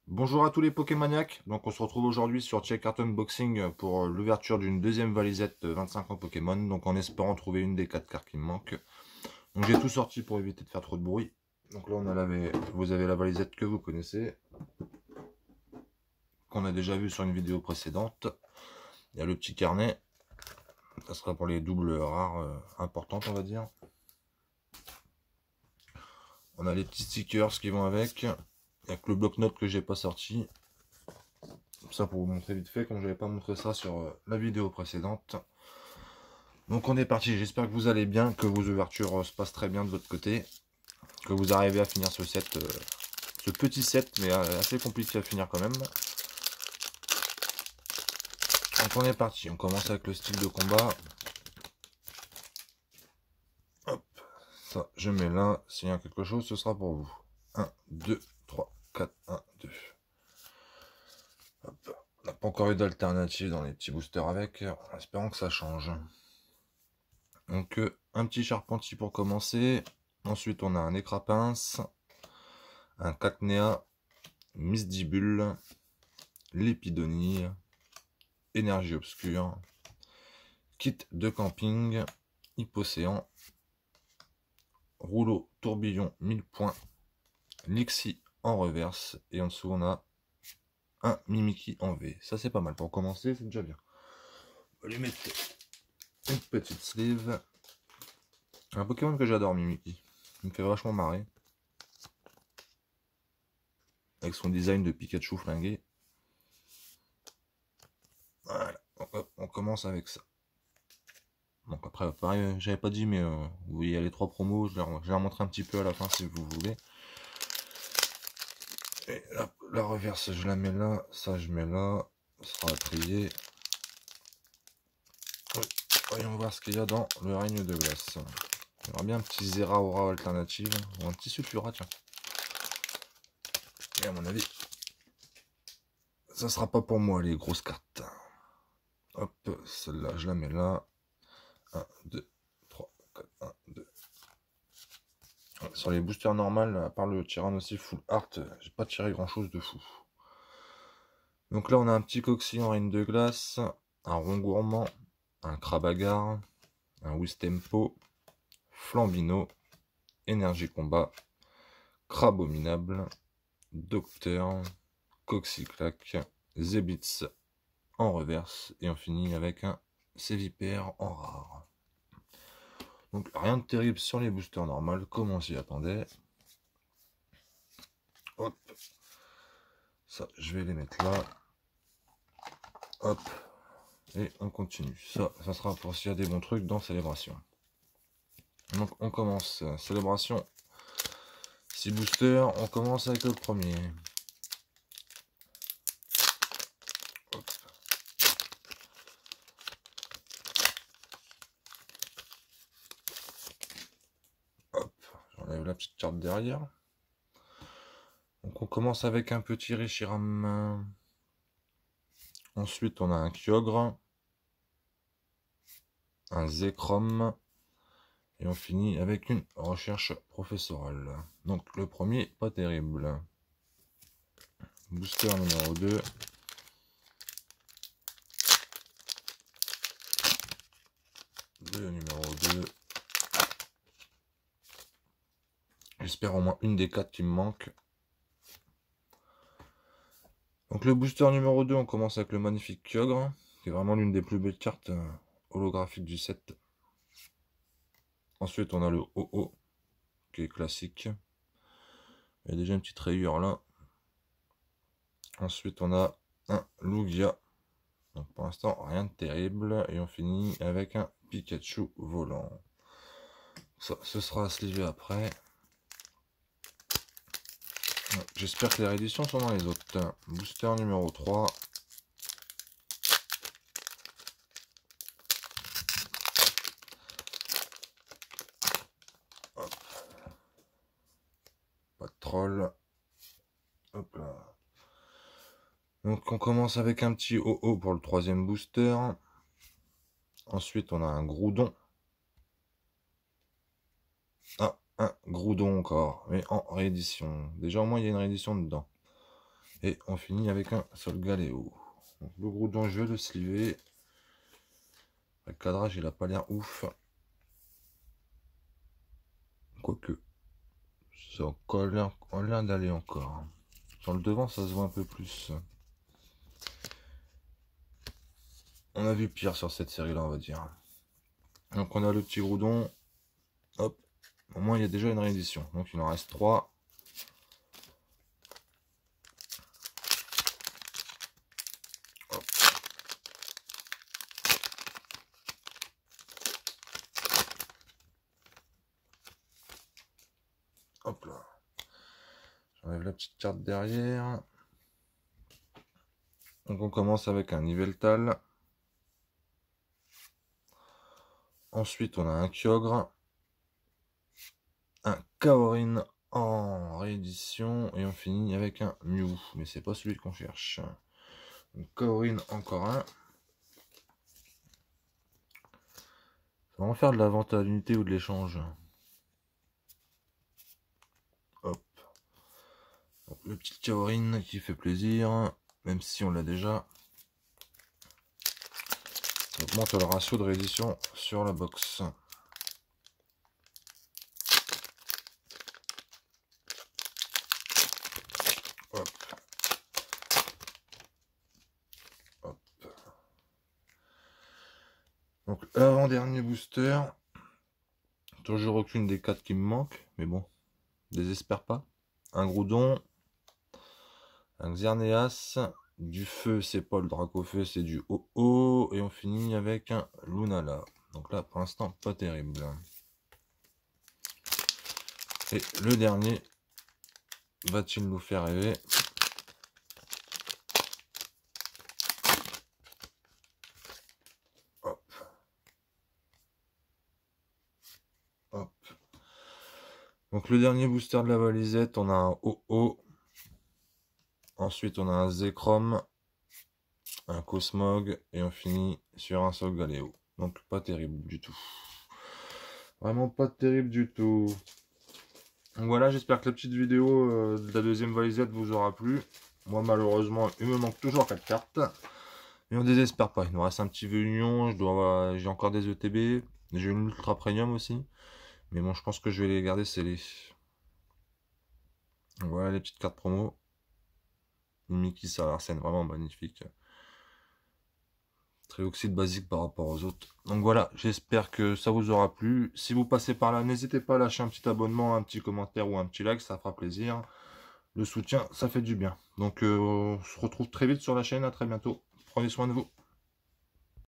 Bonjour à tous les Pokémaniacs, donc on se retrouve aujourd'hui sur Check Art Unboxing pour l'ouverture d'une deuxième valisette de 25 ans Pokémon, donc en espérant trouver une des 4 cartes qui me manquent. Donc j'ai tout sorti pour éviter de faire trop de bruit. Donc là vous avez la valisette que vous connaissez, qu'on a déjà vu sur une vidéo précédente. Il y a le petit carnet, ça sera pour les doubles rares importantes on va dire. On a les petits stickers qui vont avec, il n'y a que le bloc-notes que j'ai pas sorti. Ça pour vous montrer vite fait, comme j'avais pas montré ça sur la vidéo précédente. Donc on est parti, j'espère que vous allez bien, que vos ouvertures se passent très bien de votre côté, que vous arrivez à finir ce set, ce petit set, mais assez compliqué à finir quand même. Donc on est parti, on commence avec le style de combat. Hop, ça je mets là, s'il y a quelque chose ce sera pour vous. 1, 2, 3, 4, 1, 2. Hop. On n'a pas encore eu d'alternative dans les petits boosters avec, en espérant que ça change. Donc un petit Charpentier pour commencer, ensuite on a un Écrapince, un Cacnea, Misdibule, Lépidonie, Énergie Obscure, Kit de Camping, Hypocéan, Rouleau Tourbillon 1000 points, Lixie en reverse, et en dessous on a un Mimikyu en V. Ça c'est pas mal, pour commencer c'est déjà bien. On va lui mettre une petite sleeve. Un Pokémon que j'adore, Mimikyu. Il me fait vachement marrer. Avec son design de Pikachu flingué. Voilà, on commence avec ça. Donc après, pareil, j'avais pas dit, mais vous voyez les 3 promos, je vais en montrer un petit peu à la fin si vous voulez. Et la reverse, je la mets là, ça je mets là, ça sera à trier. Voyons voir ce qu'il y a dans le règne de glace. Il y aura bien un petit Zeraora alternative, ou un petit Sulfura, tiens. Et à mon avis, ça sera pas pour moi les grosses cartes. Hop, celle-là, je la mets là. 1, 2, 3, 4, 1, 2. Sur les boosters normales, à part le Tyrannosaurus Full Art, j'ai pas tiré grand chose de fou. Donc là on a un petit Coxy en reine de glace, un Rongourmand, un Crabagar, un Wistempo, Flambino, Énergie Combat, Crabominable, Docteur, Coxyclac, Zebits en reverse, et on finit avec un Sévipère en rare. Donc rien de terrible sur les boosters normales, comme on s'y attendait. Hop, ça je vais les mettre là. Hop, et on continue. Ça sera pour s'il y a des bons trucs dans Célébration. Donc on commence, Célébration 6 boosters, on commence avec le premier. Hop. Hop, j'enlève la petite carte derrière. Donc on commence avec un petit Reshiram. Ensuite on a un Kyogre, un Zekrom, et on finit avec une recherche professorale. Donc le premier, pas terrible. Booster numéro 2. Le numéro 2. J'espère au moins une des 4 qui me manque. Donc le booster numéro 2, on commence avec le magnifique Kyogre, qui est vraiment l'une des plus belles cartes holographiques du set. Ensuite on a le OO, qui est classique. Il y a déjà une petite rayure là. Ensuite on a un Lugia. Donc pour l'instant rien de terrible. Et on finit avec un Pikachu volant. Ça, ce sera à sliver après. J'espère que les rééditions sont dans les autres. Booster numéro 3. Hop. Pas de troll. Hop là. Donc on commence avec un petit OO pour le 3e booster. Ensuite on a un Groudon. Ah, un Groudon encore, mais en réédition. Déjà au moins il y a une réédition dedans. Et on finit avec un Solgaleo. Donc, le Groudon, je vais le sliver. Le cadrage, il a pas l'air ouf. Quoique, ça a l'air d'aller encore. Sur le devant, ça se voit un peu plus. On a vu pire sur cette série-là, on va dire. Donc on a le petit Groudon. Hop. Au moins, il y a déjà une réédition. Donc il en reste 3. Hop. Hop là. J'enlève la petite carte derrière. Donc on commence avec un Yveltal. Ensuite on a un Kyogre. Un Kaorin en réédition. Et on finit avec un Mew. Mais c'est pas celui qu'on cherche. Donc Kaorin encore un. Ça va en faire de la vente à l'unité ou de l'échange. Hop. Donc, le petit Kaorin qui fait plaisir. Même si on l'a déjà. Ça augmente le ratio de réédition sur la box. Hop. Hop. Donc avant-dernier booster. Toujours aucune des 4 qui me manquent. Mais bon, désespère pas. Un Groudon. Un Xerneas. Du feu, c'est pas le Dracofeu, c'est du Ho-Oh. Et on finit avec un Lunala. Donc là, pour l'instant, pas terrible. Et le dernier, va-t-il nous faire rêver? Hop. Hop. Donc le dernier booster de la valisette, on a un Ho-Oh. Ensuite, on a un Zekrom, un Cosmog, et on finit sur un Solgaleo. Donc pas terrible du tout. Vraiment pas terrible du tout. Donc voilà, j'espère que la petite vidéo de la deuxième valisette vous aura plu. Moi malheureusement, il me manque toujours 4 cartes. Mais on désespère pas, il nous reste un petit vœu union, j'ai encore des ETB, j'ai une ultra premium aussi. Mais bon, je pense que je vais les garder scellés. Donc voilà les petites cartes promo. Mickey Saracen, vraiment magnifique. Très oxyde basique par rapport aux autres. Donc voilà, j'espère que ça vous aura plu. Si vous passez par là, n'hésitez pas à lâcher un petit abonnement, un petit commentaire ou un petit like, ça fera plaisir. Le soutien, ça fait du bien. Donc on se retrouve très vite sur la chaîne, à très bientôt. Prenez soin de vous.